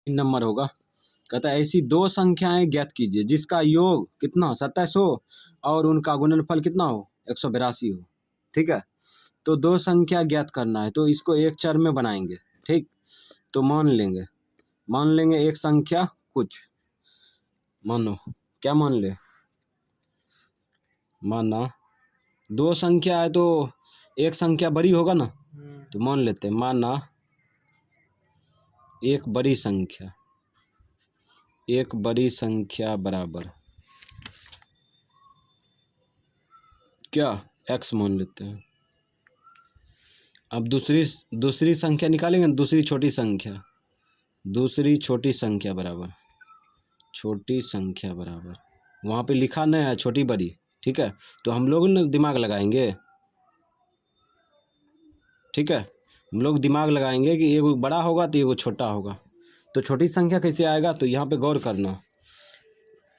3 number होगा। कहता है ऐसी दो संख्याएं ज्ञात कीजिए जिसका योग कितना 27 हो और उनका गुणनफल कितना हो 182 हो। ठीक है, तो दो संख्या ज्ञात करना है तो इसको एक चर में बनाएंगे। ठीक, तो मान लेंगे एक संख्या कुछ, मानो क्या मान ले, माना दो संख्या है तो एक संख्या बड़ी होगा ना, तो मान लेते हैं माना एक बड़ी संख्या बराबर क्या x मान लेते हैं। अब दूसरी संख्या निकालेंगे, दूसरी छोटी संख्या बराबर वहाँ पे लिखा नहीं है छोटी बड़ी। ठीक है, तो हम लोग ना दिमाग लगाएंगे। ठीक है, हम लोग दिमाग लगाएंगे कि एगो बड़ा होगा तो एगो छोटा होगा, तो छोटी संख्या कैसे आएगा, तो यहाँ पे गौर करना।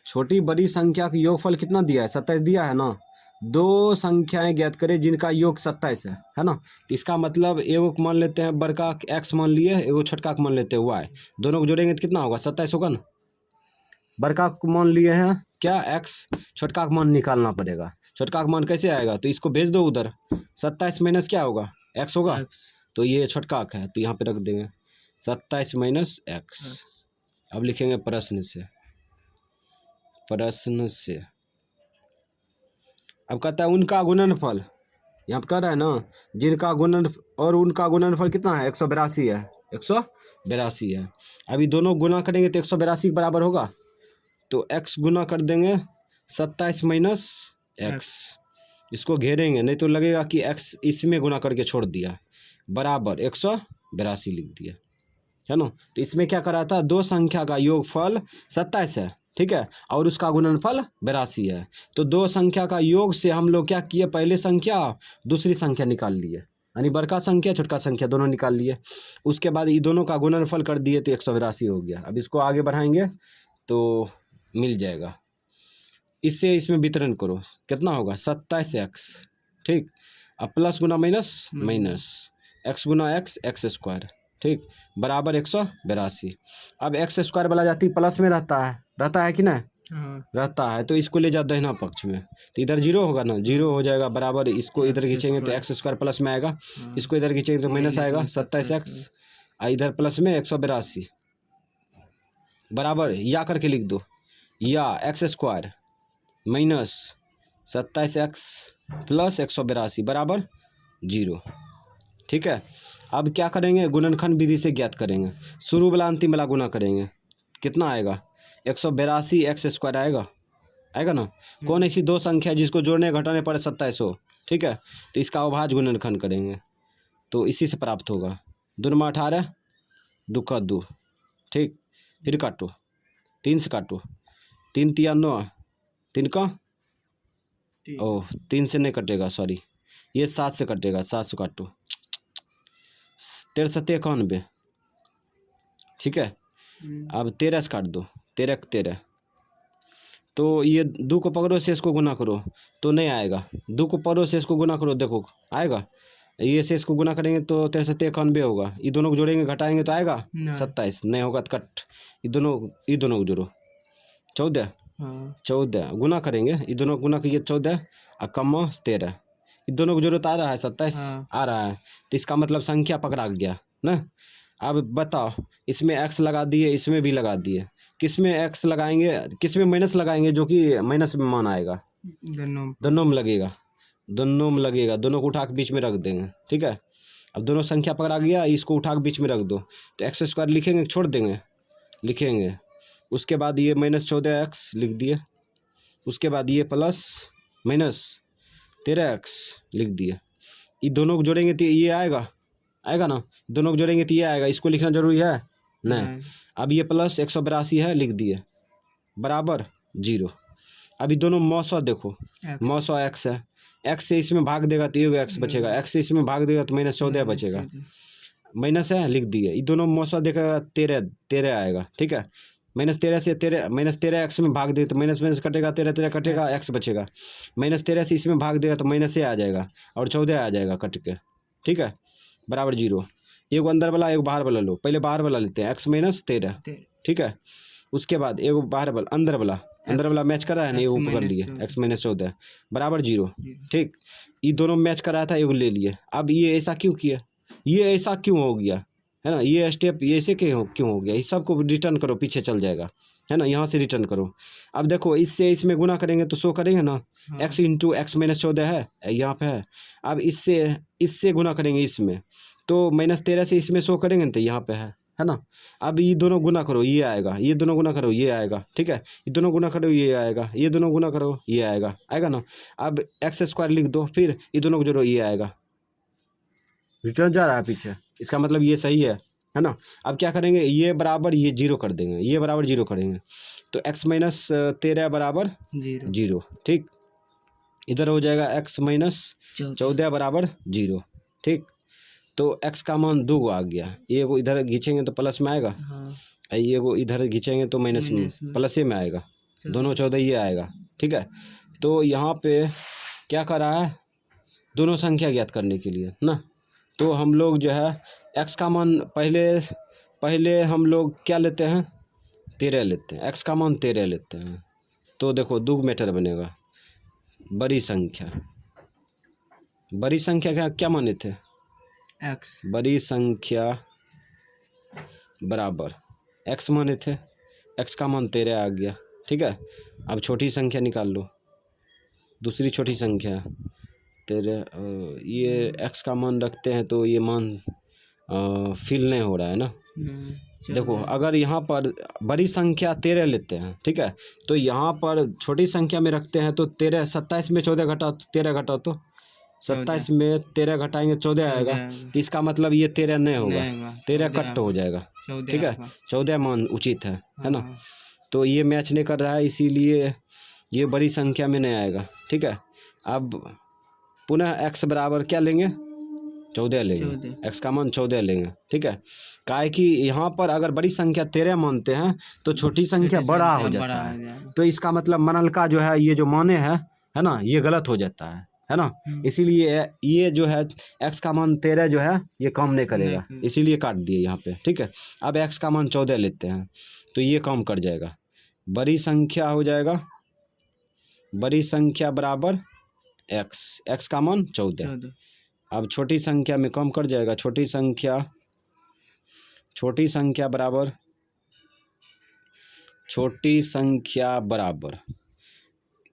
छोटी बड़ी संख्या का योगफल कितना दिया है 27 दिया है ना। दो संख्याएं ज्ञात करें जिनका योग 27 है ना। तो इसका मतलब एगो को मान लेते हैं बड़का x मान लिए, एगो छोटका को मान लेते हैं y, दोनों को जोड़ेंगे तो कितना होगा 27 होगा ना। बड़का को मान लिए हैं क्या x, छोटका का मान निकालना पड़ेगा। छोटका का मान कैसे आएगा, तो इसको भेज दो उधर, 27 माइनस क्या होगा x होगा, तो ये छोटका का है तो यहाँ पे रख देंगे 27 माइनस x। अब लिखेंगे प्रश्न से। अब कहता है उनका गुणनफल, यहाँ पे कह रहा है ना जिनका गुणन और उनका गुणनफल कितना है 182 है। अभी दोनों गुना करेंगे तो 182 के बराबर होगा, तो x गुना कर देंगे 27 माइनस एक्स, इसको घेरेंगे नहीं तो लगेगा कि x इसमें गुना करके छोड़ दिया, बराबर 182 लिख दिया है ना। तो इसमें क्या करा था, दो संख्या का योगफल 27 है, ठीक है, और उसका गुणनफल 82 है। तो दो संख्या का योग से हम लोग क्या किए, पहले संख्या दूसरी संख्या निकाल लिए, यानी बड़का संख्या छोटका संख्या दोनों निकाल लिए। उसके बाद ये दोनों का गुणनफल कर दिए तो 182 हो गया। अब इसको आगे बढ़ाएंगे तो मिल जाएगा। इससे इसमें वितरण करो, कितना होगा 27x, ठीक, अब प्लस गुना माइनस x गुना एक्स स्क्वायर, ठीक, बराबर 182। अब एक्स स्क्वायर वाला जाती प्लस में रहता है कि ना, रहता है, तो इसको ले जाओ दाहिना पक्ष में, तो इधर जीरो होगा ना, जीरो हो जाएगा, बराबर इसको इधर खींचेंगे तो एक्स स्क्वायर प्लस में आएगा, इसको इधर खींचेंगे तो माइनस आएगा 27x, इधर प्लस में 182, बराबर या करके लिख दो, या x square minus 27x plus 182 बराबर 0। ठीक है, अब क्या करेंगे, गुणनखंड विधि से ज्ञात करेंगे, शुरू वाला अंतिम वाला गुना करेंगे, कितना आएगा 182 एक्स स्क्वायर आएगा ना। कौन ऐसी दो संख्या जिसको जोड़ने घटाने पर 27 हो, ठीक है, तो इसका अभाज्य गुणनखंड करेंगे तो इसी से प्राप्त होगा, 2 में 18 2 का 2, ठीक, फिर काटो 3 से काटो, 3 तिया 9, 3 का 3 से नहीं कटेगा, सॉरी ये 7 से कटेगा, 7 से काटो 13 7 91, ठीक है। अब 13 से काट दो, 13 13, तो ये 2 को पकड़ो से इसको गुना करो तो नहीं आएगा, 2 को पकड़ो से इसको गुना करो, देखो आएगा, ये से इसको गुना करेंगे तो 13 7 91 होगा, ये दोनों को जोड़ेंगे घटाएंगे तो आएगा 27, नहीं होगा तो कट, ये दोनों को जोड़ो 14 गुना करेंगे, ये दोनों गुना करिए 14 और कम 13, ये दोनों को जोड़ो तो आ रहा है 27 आ रहा है, तो इसका मतलब संख्या पकड़ा गया ना। अब बताओ, इसमें x लगा दिए, इसमें भी लगा दिए, किस में x लगाएंगे किस में माइनस लगाएंगे, जो कि माइनस में मान आएगा, दोनों में लगेगा, दोनों को उठा के बीच में रख देंगे, ठीक है। अब दोनों संख्या पकड़ा गया, इसको उठा के बीच में रख दो तो एक्स स्क्वायर लिखेंगे छोड़ देंगे, लिखेंगे, उसके बाद ये माइनस 14x लिख दिए, उसके बाद ये प्लस माइनस 13x लिख दिए, ये दोनों को जोड़ेंगे तो ये आएगा ना, दोनों को जोड़ेंगे तो ये आएगा, इसको लिखना जरूरी है नहीं। अब ये प्लस 182 है, लिख दिए, बराबर 0। अभी दोनों मौसा देखो, मौसा x है, x से इसमें भाग देगा तो ये x बचेगा, x से इसमें भाग देगा तो माइनस 14 बचेगा, माइनस है लिख दिए, ये दोनों मौसा देखेगा 13 आएगा, ठीक है, माइनस 13 एक्स में भाग दे तो माइनस कटेगा, 13 कटेगा, एक्स बचेगा, माइनस 13 से इसमें भाग देगा तो माइनस से आ जाएगा और 14 आ जाएगा कट के, ठीक है, बराबर 0। एक अंदर वाला एक बाहर वाला लो, पहले बाहर वाला लेते हैं, x माइनस 13, ठीक है। उसके बाद एक बाहर वाला अंदर वाला मैच कर रहा है नहीं, वो पकड़ लिए, x माइनस 14 बराबर 0, ठीक। ये दोनों मैच कर रहा था, एक ले लिए। अब ये ऐसा क्यों किया, ये ऐसा क्यों हो गया, है ना, ये स्टेप ये ऐसे क्यों हो गया, इस सबको रिटर्न करो, पीछे चल जाएगा, है ना, यहाँ से रिटर्न करो। अब देखो इससे इसमें गुना करेंगे तो शो करेंगे ना, x इंटू एक्स माइनस 14 है, यहाँ पे है। अब इससे गुना करेंगे इसमें, तो -13 से इसमें शो करेंगे तो यहाँ पे है ना। अब ये दोनों गुना करो, ये आएगा, ये दोनों गुना करो, ये आएगा, ठीक है। ये दोनों गुना करो, ये आएगा, ये दोनों गुना करो, ये आएगा ना। अब एक्स स्क्वायर लिख दो, फिर ये दोनों को जोड़ो, ये आएगा, रिटर्न जा रहा है पीछे, इसका मतलब ये सही है ना। अब क्या करेंगे, ये बराबर ये 0 कर देंगे, ये बराबर 0 करेंगे, तो x माइनस 13 बराबर 0, ठीक। इधर हो जाएगा x माइनस 14 बराबर 0, ठीक। तो x का मान 2 आ गया, ये को इधर खींचेंगे तो प्लस में आएगा, ये को इधर खींचेंगे तो माइनस में, प्लस में आएगा, दोनों 14 ये आएगा, ठीक है। तो यहाँ पे क्या कर रहा है, दोनों संख्या ज्ञात करने के लिए ना, तो हम लोग जो है x का मान पहले हम लोग क्या लेते हैं, 13 लेते हैं, x का मान 13 लेते हैं। तो देखो दो मीटर बनेगा, बड़ी संख्या क्या माने थे, x, बड़ी संख्या बराबर x माने थे, x का मान 13 आ गया, ठीक है। अब छोटी संख्या निकाल लो, दूसरी छोटी संख्या 13, ये x का मान रखते हैं तो ये मान फिल नहीं हो रहा है ना। देखो अगर यहाँ पर बड़ी संख्या 13 लेते हैं, ठीक है, तो यहाँ पर छोटी संख्या में रखते हैं तो 13, 27 में 14 घटाओ तो 13 घटाओ तो 27 में 13 घटाएंगे 14 आएगा, तो इसका मतलब ये 13 नहीं होगा, 13 कट हो जाएगा, ठीक है, 14 मान उचित है ना। तो ये मैच नहीं कर रहा है, इसीलिए ये बड़ी संख्या में नहीं आएगा, ठीक है। अब पुनः x बराबर क्या लेंगे, 14 लेंगे, x का मान 14 लेंगे, ठीक है। काहे कि यहाँ पर अगर बड़ी संख्या 13 मानते हैं तो छोटी संख्या बड़ा हो जाता है, तो इसका मतलब मनल का जो है ये जो माने है ना, ये गलत हो जाता है ना। इसीलिए ये जो है x का मान 13 जो है ये काम नहीं करेगा, इसीलिए काट दिए यहाँ पे, ठीक है। अब x का मान 14 लेते हैं तो ये काम कर जाएगा, बड़ी संख्या हो जाएगा, बड़ी संख्या बराबर x का मान 14। अब छोटी संख्या में कम कर जाएगा, छोटी संख्या बराबर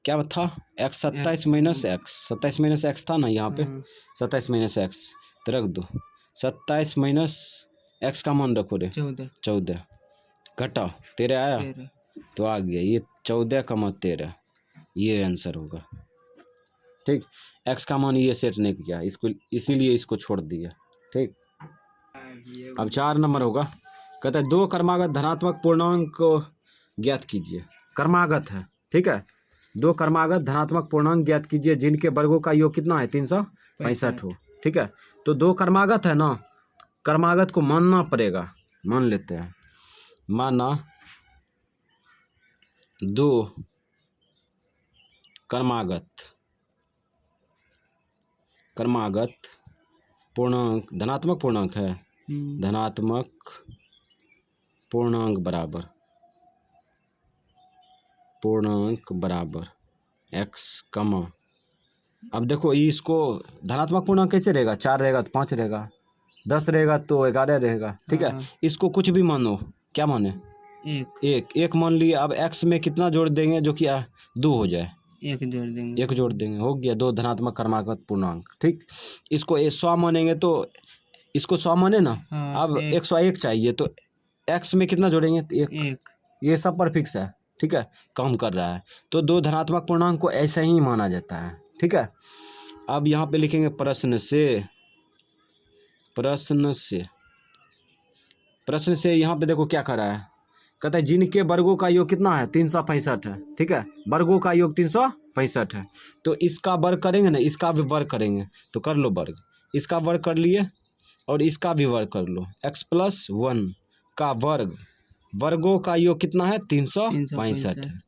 क्या था, x 27 माइनस x था ना यहाँ पे, 27 माइनस x तो रख दो, 27 माइनस x का मान रखो रे 14 घटाओ 13 आया तो आ गया ये 14 का मान 13, ये आंसर होगा, ठीक। x का मान ये सेट नहीं किया इसको, इसीलिए इसको छोड़ दिया, ठीक। अब 4 नंबर होगा, कहता है 2 क्रमागत धनात्मक पूर्णांक को ज्ञात कीजिए, क्रमागत है, ठीक है। 2 क्रमागत धनात्मक पूर्णांक ज्ञात कीजिए जिनके वर्गों का योग कितना है 365 हो, ठीक है। तो 2 क्रमागत है ना, क्रमागत को मानना पड़ेगा, मान लेते हैं, माना 2 क्रमागत पूर्णांक धनात्मक पूर्णांक है, धनात्मक पूर्णांक बराबर x कमा, अब देखो ये इसको धनात्मक पूर्णांक कैसे रहेगा, 4 रहेगा तो 5 रहेगा, 10 रहेगा तो 11 रहेगा, ठीक है। इसको कुछ भी मानो, क्या माने, एक मान लिए। अब x में कितना जोड़ देंगे जो कि 2 हो जाए, एक जोड़ देंगे, हो गया 2 धनात्मक क्रमागत पूर्णांक, ठीक। इसको 100 मानेंगे तो इसको 100 माने ना, अब 101 चाहिए तो x में कितना जोड़ेंगे, 1, ये सब पर फिक्स है, ठीक है, काम कर रहा है। तो 2 धनात्मक पूर्णांक को ऐसा ही माना जाता है, ठीक है। अब यहाँ पे लिखेंगे प्रश्न से यहाँ पे देखो क्या कर रहा है, कहता है जिनके वर्गों का योग कितना है 365 है, ठीक है, वर्गों का योग 365 है, तो इसका वर्ग करेंगे ना, इसका भी वर्ग करेंगे, तो कर लो वर्ग, इसका वर्ग कर लिए और इसका भी वर्ग कर लो, x+1 का वर्ग, वर्गों का योग कितना है 365 है,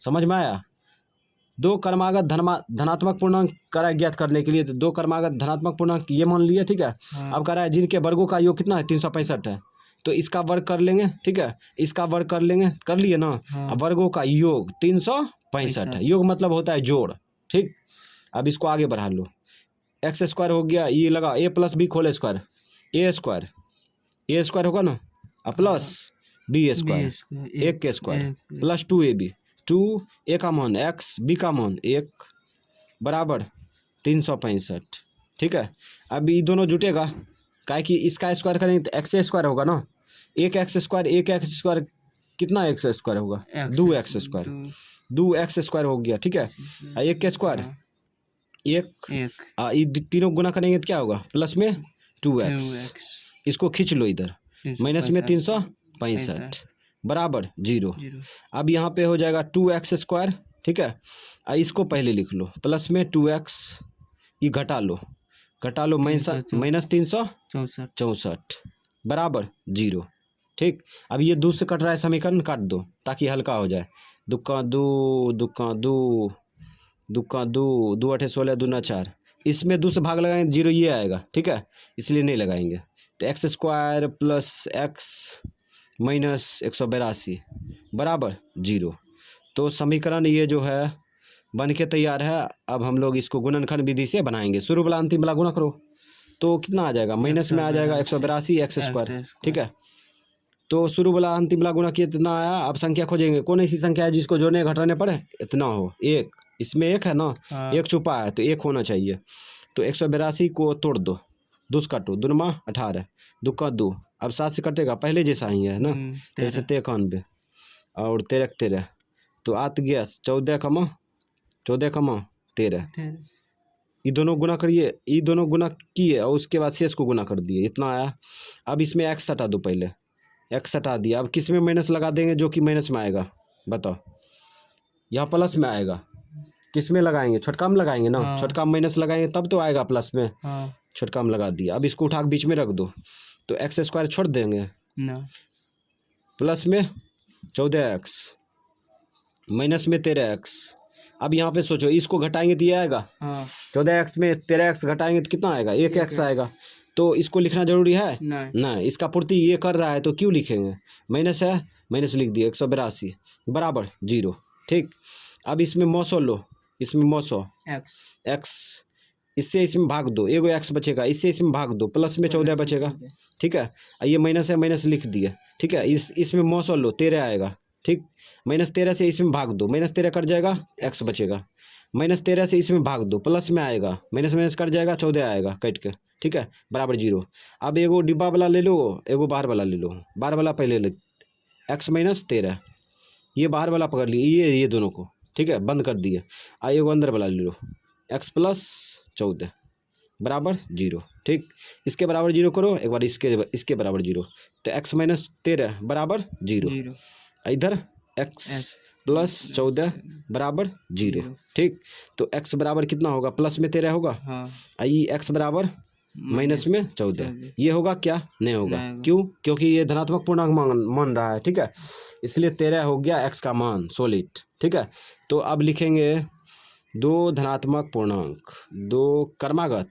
समझ में आया। दो क्रमागत धनात्मक पूर्णांक करा है ज्ञात करने के लिए, तो दो क्रमागत धनात्मक पूर्णांक ये मान लिए, ठीक है। हाँ। अब करा है जिनके वर्गों का योग कितना है 365 है, तो इसका वर्ग कर लेंगे, ठीक है, इसका वर्ग कर लेंगे, कर लिए ना। हाँ। अब वर्गों का योग 365 है, योग मतलब होता है जोड़, ठीक। अब इसको आगे बढ़ा लो, एक्स स्क्वायर हो गया, ये लगा ए प्लस बी होल स्क्वायर, ए स्क्वायर होगा ना, प्लस बी स्क्वायर, एक के स्क्वायर प्लस 2ab, 2 ए का मान एक्स, बी का मान 1 बराबर 365, ठीक है। अब ये दोनों जुटेगा, काहे कि इसका स्क्वायर करेंगे तो एक्स स्क्वायर होगा ना, एक एक्स स्क्वायर कितना एक्स स्क्वायर होगा, 2x स्क्वायर, 2x स्क्वायर हो गया, ठीक है। एक के स्क्वायर एक, ये तीनों गुना करेंगे तो क्या होगा, प्लस में 2x, इसको खींच लो इधर, माइनस में 365 बराबर 0। अब यहाँ पे हो जाएगा 2x स्क्वायर, ठीक है। इसको पहले लिख लो, प्लस में 2x, ये घटा लो माइनस 364 बराबर 0, ठीक। अब ये 2 से कट रहा है, समीकरण काट दो ताकि हल्का हो जाए, दुक्का दो, दो अठे 16, 2 4, इसमें 2 से भाग लगाएंगे 0 ये आएगा, ठीक है, इसलिए नहीं लगाएंगे। तो x square plus x minus 182 बराबर 0। तो समीकरण ये जो है बन के तैयार है। अब हम लोग इसको गुणनखंड विधि से बनाएंगे, शुरू वाला अंतिम वाला गुणा करो तो कितना आ जाएगा, माइनस में आ जाएगा 182 एक्स स्क्वायर, ठीक है। तो शुरू वाला अंतिम वाला गुणा कितना आया, अब संख्या खोजेंगे, कौन ऐसी संख्या है जिसको जोड़ने घटाने पड़े इतना हो, एक, इसमें एक है ना, एक छुपा है तो एक होना चाहिए। तो 182 को तोड़ दो, 2 से काटो, 2 × 18, 2 × 2, अब 7 से कटेगा, पहले जैसा ही है ना, 13 से 91 और 13 तो आत गया 14 कमा 13, ये दोनों गुना करिए, ये दोनों गुना किए और उसके बाद शेष को गुना कर दिए, इतना आया। अब इसमें एक्स हटा दो, पहले एक्स हटा दिया, अब किस में माइनस लगा देंगे जो कि माइनस में आएगा, बताओ, यहाँ प्लस में आएगा, किस में लगाएंगे, छोटका में लगाएंगे ना, छोटका में माइनस लगाएंगे तब तो आएगा प्लस में, छोटका में लगा दिया। अब इसको उठा के बीच में रख दो, तो एक्स स्क्वायर छोड़ देंगे ना, प्लस में 14x माइनस में 13x। अब यहाँ पे सोचो, इसको घटाएंगे तो ये आएगा, 14x में 13x घटाएंगे तो कितना आएगा, 1x आएगा। तो इसको लिखना जरूरी है नहीं, इसका पूर्ति ये कर रहा है तो क्यों लिखेंगे, माइनस है, माइनस लिख दिया, 182 बराबर 0, ठीक। अब इसमें मौसो लो, इसमें मौसो x, इससे इसमें भाग दो, एगो x बचेगा, इससे इसमें भाग दो, प्लस में 14 बचेगा, ठीक है। ये माइनस है, माइनस लिख दिया, ठीक है। इसमें मौसो लो, 13 आएगा, ठीक। -13 से इसमें भाग दो, -13 कट जाएगा, x बचेगा, -13 से इसमें भाग दो, प्लस में आएगा, माइनस कट जाएगा, 14 आएगा कट के, ठीक है, बराबर 0। अब एगो डिब्बा वाला ले लो, एगो बाहर वाला ले लो, बाहर वाला पहले ले, x -13, ये बाहर वाला पकड़ लिए, ये दोनों को, ठीक है, बंद कर दिए। एगो अंदर वाला ले लो, x + 14 बराबर 0, ठीक। इसके बराबर 0 करो, एक बार इसके बराबर 0, तो x -13 बराबर 0, इधर x + 14 बराबर 0, ठीक। तो x बराबर कितना होगा, प्लस में 13 होगा, ये x बराबर माइनस में 14, ये होगा क्या, नहीं होगा, क्यों, क्योंकि ये धनात्मक पूर्णांक मान रहा है, ठीक है, इसलिए 13 हो गया x का मान सॉलिड, ठीक है। तो अब लिखेंगे 2 धनात्मक पूर्णांक, 2 क्रमागत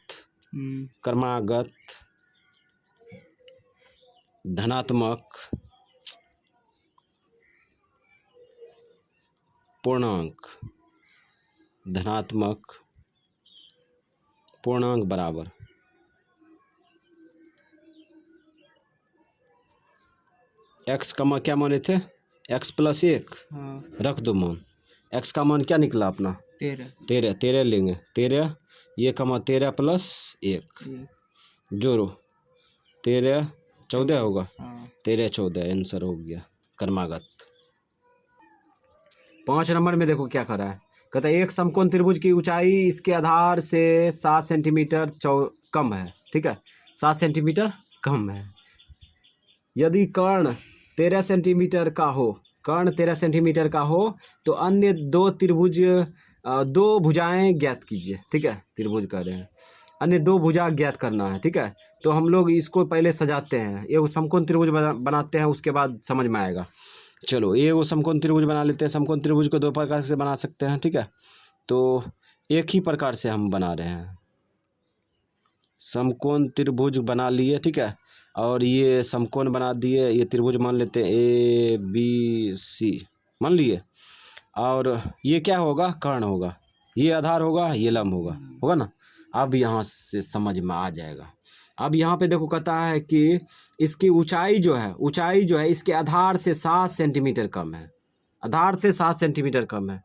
धनात्मक पूर्णांक बराबर x का क्या माने थे, x + 1 रख दो मान, x का मान क्या निकला अपना 13 लेंगे, 13 ये कमा 13 + 1 जोड़ो, 13 14 होगा, 13 14 आंसर हो गया क्रमागत। 5 नंबर में देखो क्या कर रहा है, कहता है एक समकोण त्रिभुज की ऊंचाई इसके आधार से 7 सेंटीमीटर कम है, ठीक है, 7 सेंटीमीटर कम है। यदि कर्ण 13 सेंटीमीटर का हो तो अन्य 2 भुजाएं ज्ञात कीजिए, ठीक है, त्रिभुज कह रहे हैं, अन्य 2 भुजा ज्ञात करना है, ठीक है। तो हम लोग इसको पहले सजाते हैं, एक समकोण त्रिभुज बनाते हैं, उसके बाद समझ में आएगा। चलो ये वो समकोण त्रिभुज बना लेते हैं। समकोण त्रिभुज को 2 प्रकार से बना सकते हैं, ठीक है। तो एक ही प्रकार से हम बना रहे हैं। समकोण त्रिभुज बना लिए, ठीक है, और ये समकोण बना दिए, ये त्रिभुज मान लेते हैं ABC मान लिए, और ये क्या होगा, कर्ण होगा, ये आधार होगा, ये लंब होगा, होगा ना। अब यहाँ से समझ में आ जाएगा। अब यहाँ पे देखो कहता है कि इसकी ऊंचाई जो है इसके आधार से 7 सेंटीमीटर कम है, आधार से 7 सेंटीमीटर कम है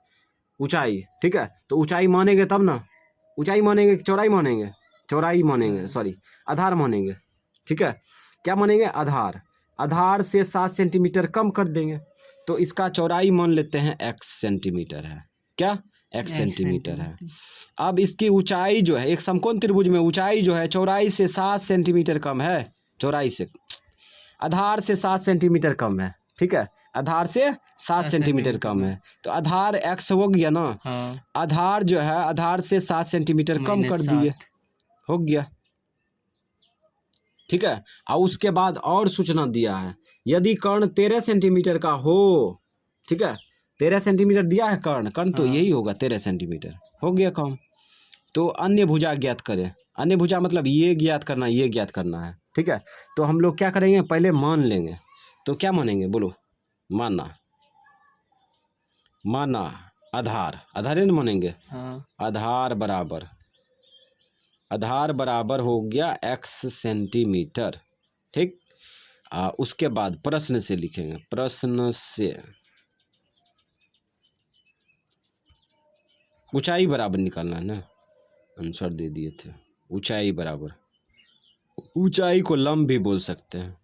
ऊंचाई, ठीक है। तो ऊंचाई मानेंगे तब ना, ऊंचाई मानेंगे चौड़ाई मानेंगे, चौड़ाई मानेंगे, सॉरी आधार मानेंगे, ठीक है। क्या मानेंगे, आधार, आधार से 7 सेंटीमीटर कम कर देंगे, तो इसका चौड़ाई मान लेते हैं x सेंटीमीटर है, क्या x सेंटीमीटर है। अब इसकी ऊंचाई जो है, एक समकोण त्रिभुज में ऊंचाई जो है चौड़ाई से 7 सेंटीमीटर कम है, चौड़ाई से, आधार से 7 सेंटीमीटर कम है, ठीक है, आधार से 7 सेंटीमीटर कम है, तो आधार x हो गया ना। हाँ। आधार जो है आधार से 7 सेंटीमीटर कम कर दिए, हो गया, ठीक है। और उसके बाद और सूचना दिया है, यदि कर्ण 13 सेंटीमीटर का हो, ठीक है, 13 सेंटीमीटर दिया है कर्ण, कर्ण तो यही होगा 13 सेंटीमीटर, हो गया काम। तो अन्य भुजा ज्ञात करें, अन्य भुजा मतलब ये ज्ञात करना, ये ज्ञात करना है, ठीक है। तो हम लोग क्या करेंगे, पहले मान लेंगे, तो क्या मानेंगे बोलो, माना, माना आधार, आधार न मानेंगे, आधार बराबर, आधार बराबर हो गया x सेंटीमीटर, ठीक। उसके बाद प्रश्न से लिखेंगे, प्रश्न से ऊंचाई बराबर निकालना है ना, आंसर दे दिए थे, ऊंचाई बराबर, ऊंचाई को लंब भी बोल सकते हैं।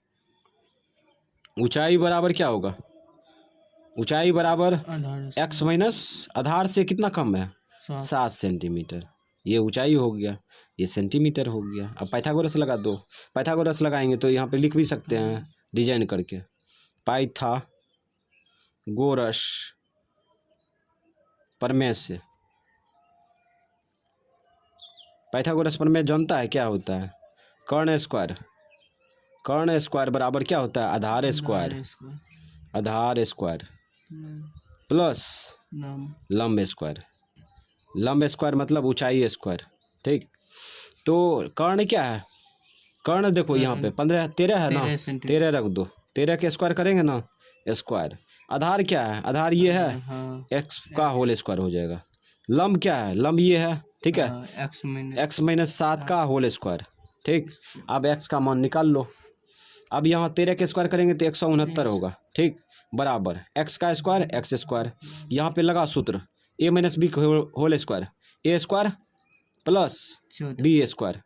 ऊंचाई बराबर क्या होगा, ऊंचाई बराबर x माइनस आधार से कितना कम है, 7 सेंटीमीटर, ये ऊंचाई हो गया, ये सेंटीमीटर हो गया। अब पाइथागोरस लगा दो, पाइथागोरस लगाएंगे तो यहाँ पे लिख भी सकते हैं डिजाइन करके, पाइथागोरस प्रमेय से, पाइथागोरस प्रमेय जानता है क्या होता है, कर्ण स्क्वायर, कर्ण स्क्वायर बराबर क्या होता है, आधार स्क्वायर, आधार स्क्वायर प्लस लंब स्क्वायर, लंब स्क्वायर मतलब ऊंचाई स्क्वायर, ठीक। तो कर्ण क्या है, कर्ण देखो यहाँ पे 13 है ना, 13 रख दो, 13 के स्क्वायर करेंगे ना स्क्वायर। आधार क्या है, आधार ये है, x का होल स्क्वायर हो जाएगा। लंब क्या है, लंब ये है, ठीक है, x माइनस 7 का होल स्क्वायर, ठीक। अब x का मान निकाल लो, अब यहाँ 13 के स्क्वायर करेंगे तो 169 होगा, ठीक, बराबर x का स्क्वायर x स्क्वायर, यहाँ पे लगा सूत्र a minus b whole square, a square plus b square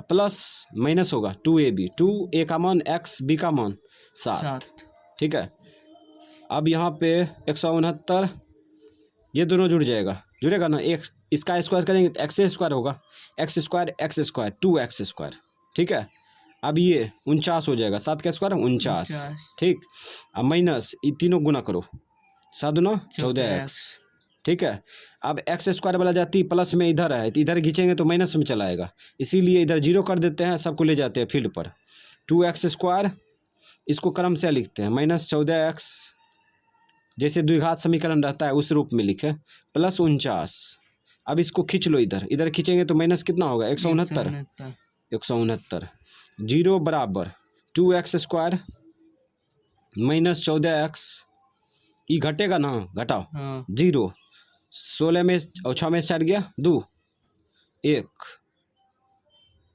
plus minus होगा 2ab, 2a का मान x, b का मान 7, ठीक है। अब यहाँ पे 169 ये दोनों जुड़ जाएगा, जुड़ेगा ना, एक इसका स्क्वायर करेंगे तो x स्क्वायर होगा, x स्क्वायर 2x स्क्वायर, ठीक है। अब ये 49 हो जाएगा, 7 का स्क्वायर 49, ठीक। अब माइनस ये तीनों गुना करो, 7 दूना 14x, ठीक है। अब x स्क्वायर वाला जाती प्लस में इधर है, तो इधर खींचेंगे तो माइनस में चला आएगा, इसीलिए इधर 0 कर देते हैं, सबको ले जाते हैं फील्ड पर। 2x स्क्वायर, इसको क्रम से लिखते हैं, माइनस 14x, जैसे द्विघात समीकरण रहता है उस रूप में लिखे, प्लस 49। अब इसको खींच लो, इधर इधर खींचेंगे तो माइनस कितना होगा, 169, 169, 0 बराबर 2x स्क्वायर माइनस 14x, ये घटेगा ना, घटाओ 0, 16 में और 6 में 4 गया 2, 1,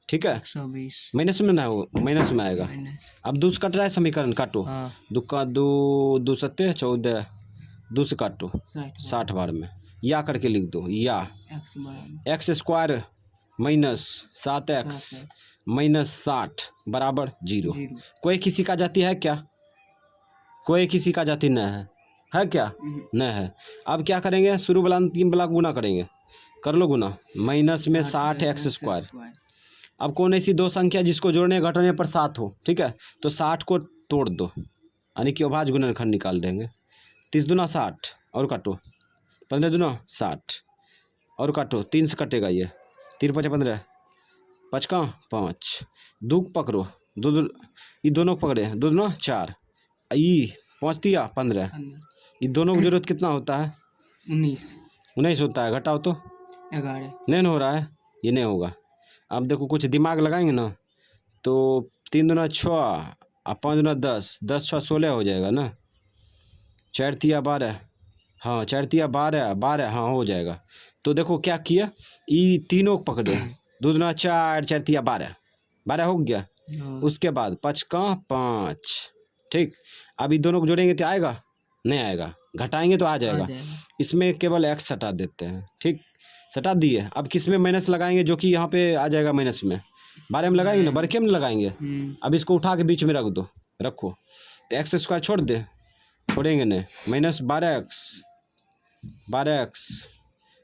ठीक है, 120 माइनस में ना हो, माइनस में आएगा। अब 2 से कट रहा है समीकरण, काटो, 2 का 2 सत्ते 14, 2 से काटो 60 बार में, या करके लिख दो, या x square minus 7x minus 60 बराबर 0। कोई किसी का जाति है क्या, कोई किसी का जाति न है क्या, न है। अब क्या करेंगे, शुरू वाला अंतिम वाला गुना करेंगे, कर लो गुना, माइनस में 60x स्क्वायर। अब कौन ऐसी दो संख्या जिसको जोड़ने घटाने पर 7 हो, ठीक है, तो 60 को तोड़ दो, यानी कि अभाज्य गुणनखंड निकाल देंगे। 30 दूना 60 और काटो, 15 दूना 60 और काटो, 3 से कटेगा ये, 3 5 15, 5 का 5, 2 पकड़ो, 2 ये दोनों पकड़े, 2 दूना 4, ये 5 दिया 15, ये दोनों की जरूरत कितना होता है, 19, 19 होता है, घटाओ तो 11 नहीं ना हो रहा है, ये नहीं होगा। अब देखो कुछ दिमाग लगाएंगे ना तो 3 दूना 6 और 5 दूना 10, 10 6 16 हो जाएगा ना, 4 तिया 12, हाँ 4 तिया 12, 12 हाँ हो जाएगा। तो देखो क्या किया, ये तीनों को पकड़े, 2 दूना 4, 4 तिया 12, 12 हो गया। हाँ, उसके बाद 5 का 5, ठीक। अब ये दोनों को जोड़ेंगे तो आएगा, नहीं आएगा, घटाएंगे तो आ आ जाएगा। जाएगा। इसमें केवल x हटा देते हैं, ठीक, सटा दिए। अब किस में माइनस लगाएंगे जो कि यहाँ पे आ जाएगा माइनस में, 12 में लगाएंगे ना, बरके में लगाएंगे। अब इसको उठा के बीच में रख दो, रखो तो एक्स स्क्वायर छोड़ दे, छोड़ेंगे नहीं, minus 12x, 12x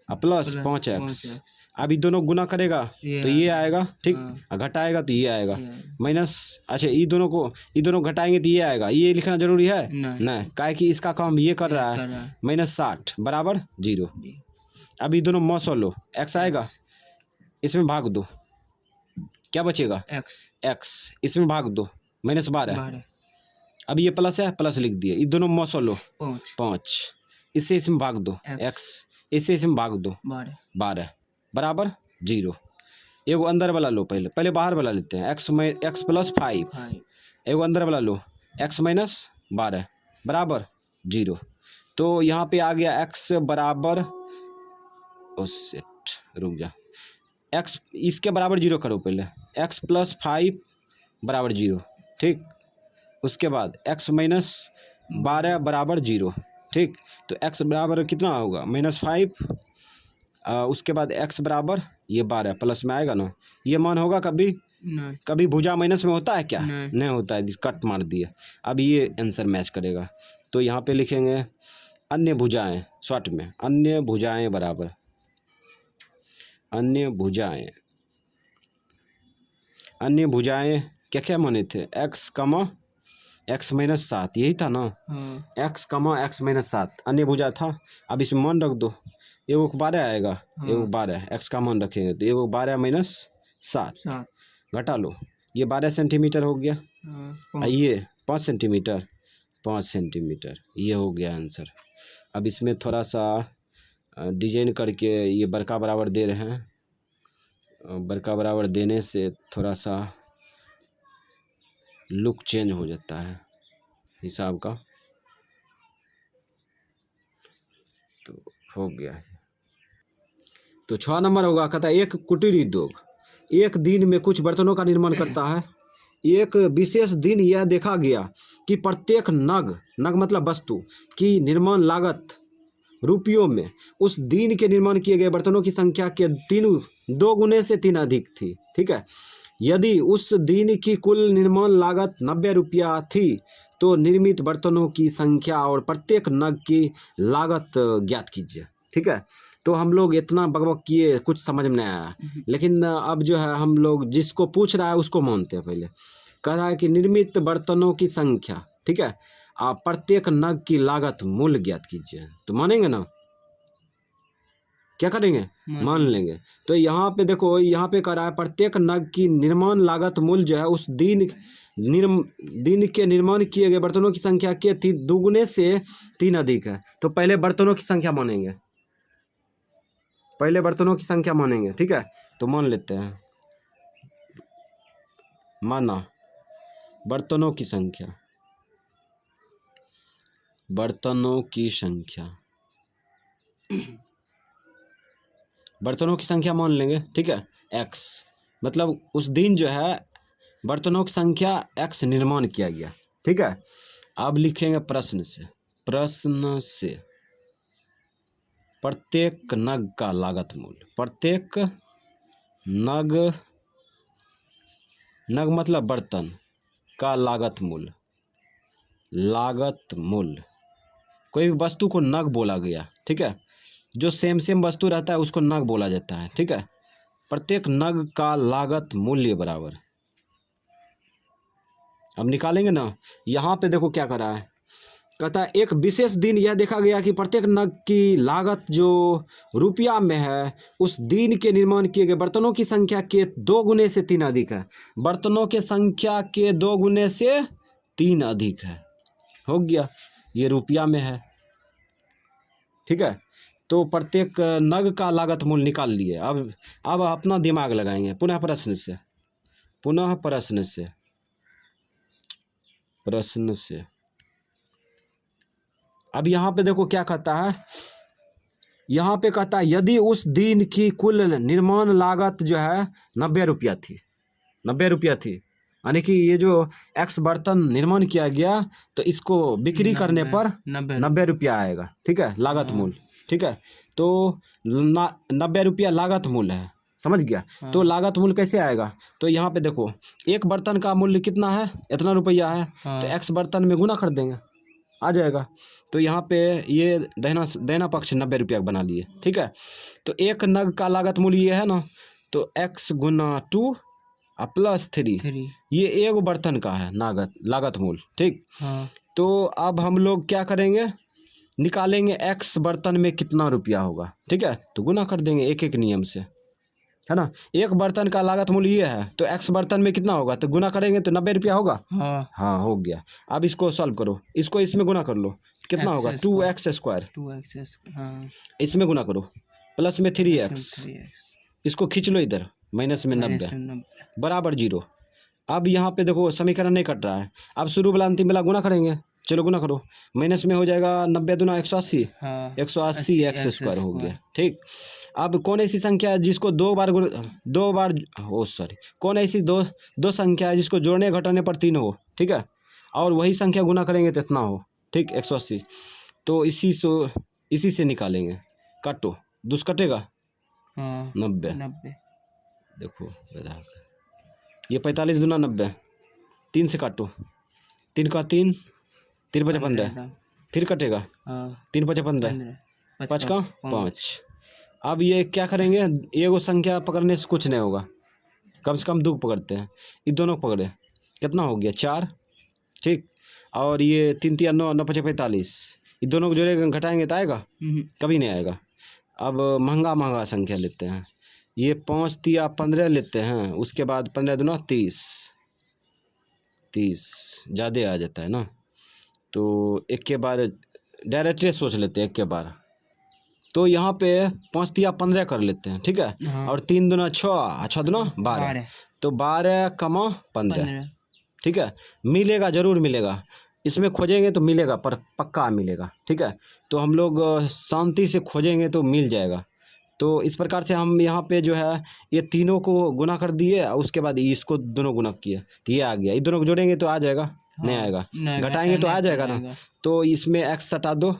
plus 5x। अब ये दोनों गुना करेगा तो ये आएगा, ठीक, और घटाएगा तो ये आएगा माइनस। अच्छा ये दोनों घटाएंगे तो ये आएगा, ये लिखना जरूरी है नहीं, काहे कि इसका काम ये कर रहा है, -60 बराबर 0। अब ये दोनों मौसो लो, x आएगा, इसमें भाग दो, क्या बचेगा x, इसमें भाग दो, -12। अब ये प्लस है, प्लस लिख दिए, ये दोनों मौसो लो 5, इससे इसमें भाग दो x, इससे इसमें भाग दो 12 बराबर 0। एगो अंदर वाला लो, पहले बाहर वाला लेते हैं, x प्लस 5, एगो अंदर वाला लो x माइनस 12 बराबर 0। तो यहाँ पे आ गया x बराबर, ओ सेट रुक जा, x इसके बराबर 0 करो पहले, x प्लस 5 बराबर 0, ठीक। उसके बाद x माइनस 12 बराबर 0, ठीक। तो x बराबर कितना होगा, -5, उसके बाद x बराबर ये 12 प्लस में आएगा ना, ये मान होगा कभी नहीं, कभी भुजा माइनस में होता है क्या, नहीं होता है, कट मार दिया। अब ये आंसर मैच करेगा, तो यहाँ पे लिखेंगे अन्य भुजाएं, शॉर्ट में अन्य भुजाएं बराबर, अन्य भुजाएं, अन्य भुजाएं क्या क्या माने थे, x कमा x माइनस 7, यही था ना, x कमा x माइनस 7 अन्य भुजा था। अब इसमें मान रख दो, एगो 12 आएगा, एगो 12, x का मान रखेंगे तो एगो 12 माइनस 7, घटा लो, ये 12 सेंटीमीटर हो गया, ये 5 सेंटीमीटर, 5 सेंटीमीटर, ये हो गया आंसर। अब इसमें थोड़ा सा डिजाइन करके ये बड़का बराबर दे रहे हैं, बड़का बराबर देने से थोड़ा सा लुक चेंज हो जाता है हिसाब का, तो हो गया। तो 6 नंबर होगा, कहता है एक कुटीर उद्योग एक दिन में कुछ बर्तनों का निर्माण करता है। एक विशेष दिन यह देखा गया कि प्रत्येक नग मतलब वस्तु की निर्माण लागत रुपयों में उस दिन के निर्माण किए गए बर्तनों की संख्या के 2 गुने से 3 अधिक थी, ठीक है। यदि उस दिन की कुल निर्माण लागत 90 रुपया थी तो निर्मित बर्तनों की संख्या और प्रत्येक नग की लागत ज्ञात कीजिए, ठीक है। तो हम लोग इतना बकबक किए, कुछ समझ में नहीं आया, लेकिन अब जो है हम लोग जिसको पूछ रहा है उसको मानते हैं। पहले कह रहा है कि निर्मित बर्तनों की संख्या, ठीक है, आप प्रत्येक नग की लागत मूल्य ज्ञात कीजिए, तो मानेंगे ना, क्या करेंगे, मान लेंगे। तो यहाँ पे देखो, यहाँ पे कह रहा है प्रत्येक नग की निर्माण लागत मूल्य जो है उस दिन के निर्माण किए गए बर्तनों की संख्या के 2 गुने से 3 अधिक है। तो पहले बर्तनों की संख्या मानेंगे, पहले बर्तनों की संख्या मानेंगे, ठीक है। तो मान लेते हैं, माना बर्तनों की संख्या, बर्तनों की संख्या, बर्तनों की संख्या मान लेंगे, ठीक है। x मतलब उस दिन जो है बर्तनों की संख्या x निर्माण किया गया, ठीक है। अब लिखेंगे प्रश्न से, प्रश्न से प्रत्येक नग का लागत मूल्य, प्रत्येक नग मतलब बर्तन का लागत मूल्य, लागत मूल्य, कोई भी वस्तु को नग बोला गया, ठीक है। जो सेम वस्तु रहता है उसको नग बोला जाता है, ठीक है। प्रत्येक नग का लागत मूल्य बराबर, अब निकालेंगे ना। यहाँ पे देखो क्या कर रहा है, कहता है एक विशेष दिन यह देखा गया कि प्रत्येक नग की लागत जो रुपया में है उस दिन के निर्माण किए गए बर्तनों की संख्या के 2 गुने से 3 अधिक है। बर्तनों के संख्या के 2 गुने से 3 अधिक है, हो गया, ये रुपया में है, ठीक है। तो प्रत्येक नग का लागत मूल्य निकाल लिए। अब अपना दिमाग लगाएंगे। पुनः प्रश्न से अब यहाँ पे देखो क्या कहता है। यहाँ पे कहता है यदि उस दिन की कुल निर्माण लागत जो है 90 रुपया थी, 90 रुपया थी, यानी कि ये जो एक्स बर्तन निर्माण किया गया तो इसको बिक्री करने पर 90 रुपया आएगा। ठीक है, लागत मूल्य। ठीक है, तो 90 रुपया लागत मूल्य है, समझ गया। तो लागत मूल्य कैसे आएगा, तो यहाँ पे देखो एक बर्तन का मूल्य कितना है, इतना रुपया है, तो एक्स बर्तन में गुना कर देंगे, आ जाएगा। तो यहाँ पे ये देना पक्ष 90 रुपया बना लिए। ठीक है, तो एक नग का लागत मूल्य ये है ना, तो x गुना 2 प्लस 3 ये एक बर्तन का है लागत मूल्य। ठीक, तो अब हम लोग क्या करेंगे, निकालेंगे x बर्तन में कितना रुपया होगा। ठीक है, तो गुना कर देंगे एक एक नियम से, है ना। एक बर्तन का लागत मूल्य ये है, तो x बर्तन में कितना होगा, तो गुना करेंगे तो 90 रुपया होगा। हाँ हो गया। अब इसको सॉल्व करो, इसको इसमें गुना कर लो, कितना होगा 2x²। इसमें गुना करो, प्लस में 3x, इसको खींच लो इधर, माइनस में 90 बराबर 0। अब यहाँ पे देखो समीकरण नहीं कट रहा है, अब शुरू वाला अंतिम वाला गुना करेंगे। चलो गुना करो, माइनस में हो जाएगा 90 दूना 180, 180 x² हो गया। ठीक, अब कौन ऐसी संख्या है जिसको कौन ऐसी दो संख्या है जिसको जोड़ने घटाने पर 3 हो। ठीक है, और वही संख्या गुना करेंगे तो इतना हो। ठीक, 180, तो इसी से निकालेंगे। काटो, दुस कटेगा 90। देखो ये 45 दूना 90, 3 से काटो, 3 का 3, 3 5 15, फिर कटेगा 3 5 15, 5 का 5। अब ये क्या करेंगे, एगो संख्या पकड़ने से कुछ नहीं होगा, कम से कम 2 पकड़ते हैं, ये दोनों पकड़े, कितना हो गया 4। ठीक, और ये 3 3 9 9 5 45, ये दोनों को जोड़े घटाएंगे तो आएगा, कभी नहीं आएगा। अब महंगा संख्या लेते हैं, ये 5 3 15 लेते हैं, उसके बाद 15 दूना 30 ज़्यादा आ जाता है ना, तो एक के बार डायरेक्टली सोच लेते हैं एक के बार। तो यहाँ पे 5 3 15 कर लेते हैं। ठीक है, और 3 दूना 6, 6 दूना 12, तो 12 कमा 15। ठीक है, मिलेगा, जरूर मिलेगा, इसमें खोजेंगे तो मिलेगा, पर पक्का मिलेगा। ठीक है, तो हम लोग शांति से खोजेंगे तो मिल जाएगा। तो इस प्रकार से हम यहाँ पे जो है ये तीनों को गुना कर दिए, उसके बाद इसको दोनों गुना किए तो ये आ गया। ये दोनों को जोड़ेंगे तो आ जाएगा, नहीं आएगा, घटाएंगे तो आ जाएगा ना। तो इसमें x हटा दो,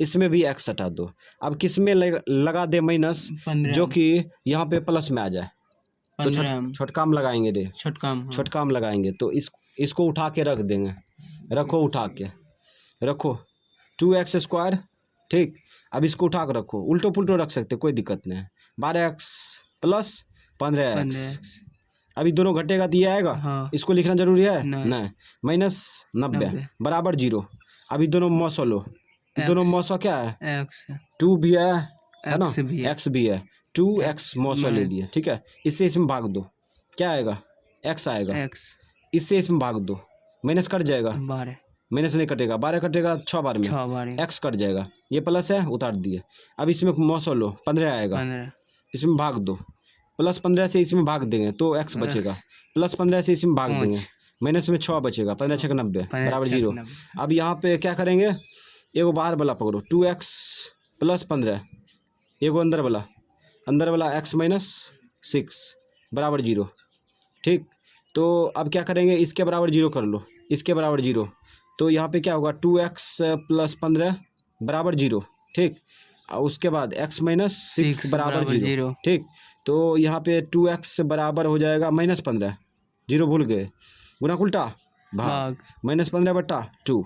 इसमें भी x हटा दो। अब किस में लगा दे माइनस, जो कि यहाँ पे प्लस में आ जाए, तो छोटकाम लगाएंगे रे, छोटकाम लगाएंगे। तो इसको उठा के रख देंगे, रखो उठा के रखो 2x²। ठीक, अब इसको उठा कर रखो, उल्टो पुल्टो रख सकते, कोई दिक्कत नहीं है। 12x प्लस 15x, अभी दोनों घटेगा तो ये आएगा, इसको लिखना जरूरी है नहीं। माइनस 90 बराबर 0। अभी दोनों मौसो लो, दोनों मौसो क्या है, 2 भी है ना, x भी है, 2x मौसो ले लिए। ठीक है, इससे इसमें भाग दो, क्या आएगा, x आएगा, इससे इसमें भाग दो, माइनस कट जाएगा, माइनस नहीं कटेगा, 12 कटेगा 6 बार में, x कट जाएगा, ये प्लस है उतार दिए। अब इसमें मौसो लो, 15 आएगा, इसमें भाग दो, प्लस 15 से इसमें भाग देंगे तो x बचेगा, प्लस 15 से इसमें भाग देंगे, माइनस में 6 बचेगा, 15 6 90 बराबर 0। अब यहाँ पे क्या करेंगे, एगो बाहर वाला पकड़ो, 2x प्लस 15, एगो अंदर वाला x माइनस 6 बराबर 0। ठीक, तो अब क्या करेंगे, इसके बराबर 0 कर लो, इसके बराबर 0, तो यहाँ पे क्या होगा 2x प्लस 15 बराबर 0। ठीक, और उसके बाद x माइनस 6 बराबर 0। ठीक, तो यहाँ पे 2x बराबर हो जाएगा माइनस 15, 0 भूल गए, गुना उल्टा भाग, माइनस 15 बटा 2।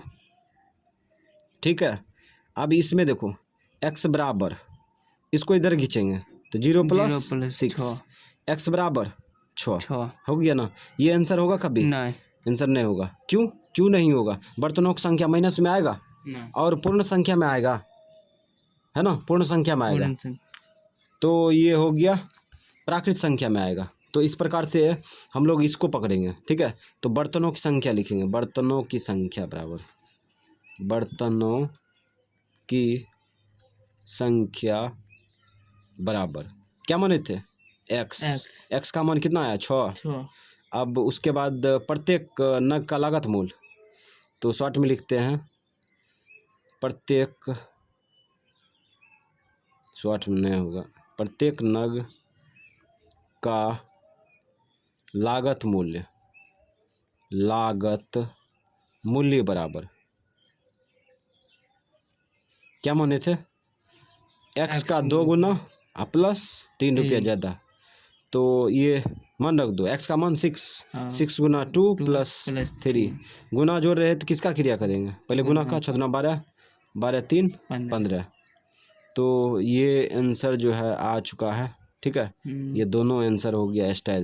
ठीक है, अब इसमें देखो x बराबर, इसको इधर खींचेंगे तो 0 प्लस 6, x बराबर 6 हो गया ना। ये आंसर होगा कभी नहीं, आंसर नहीं होगा। क्यों नहीं होगा, बर्तनों की संख्या माइनस में आएगा और पूर्ण संख्या में आएगा, है ना, पूर्ण संख्या में आएगा। तो ये हो गया प्राकृत संख्या में आएगा। तो इस प्रकार से हम लोग इसको पकड़ेंगे। ठीक है, तो बर्तनों की संख्या लिखेंगे, बर्तनों की संख्या बराबर बर्तनों की संख्या बराबर क्या माने थे एक्स। एक्स का मान कितना आया 6। अब उसके बाद प्रत्येक नग का लागत मूल, तो शॉर्ट में लिखते हैं प्रत्येक, शॉर्ट में नहीं होगा, प्रत्येक नग का लागत मूल्य बराबर क्या माने थे एक्स का 2 गुना प्लस 3 रुपया ज़्यादा, तो ये मान रख दो। एक्स का मान 6 गुना 2 प्लस 3 गुना जोड़ रहे तो किसका क्रिया करेंगे, पहले गुना का 6 12 12 3 15, तो ये आंसर जो है आ चुका है। ठीक है, ये दोनों आंसर हो गया स्टाइल।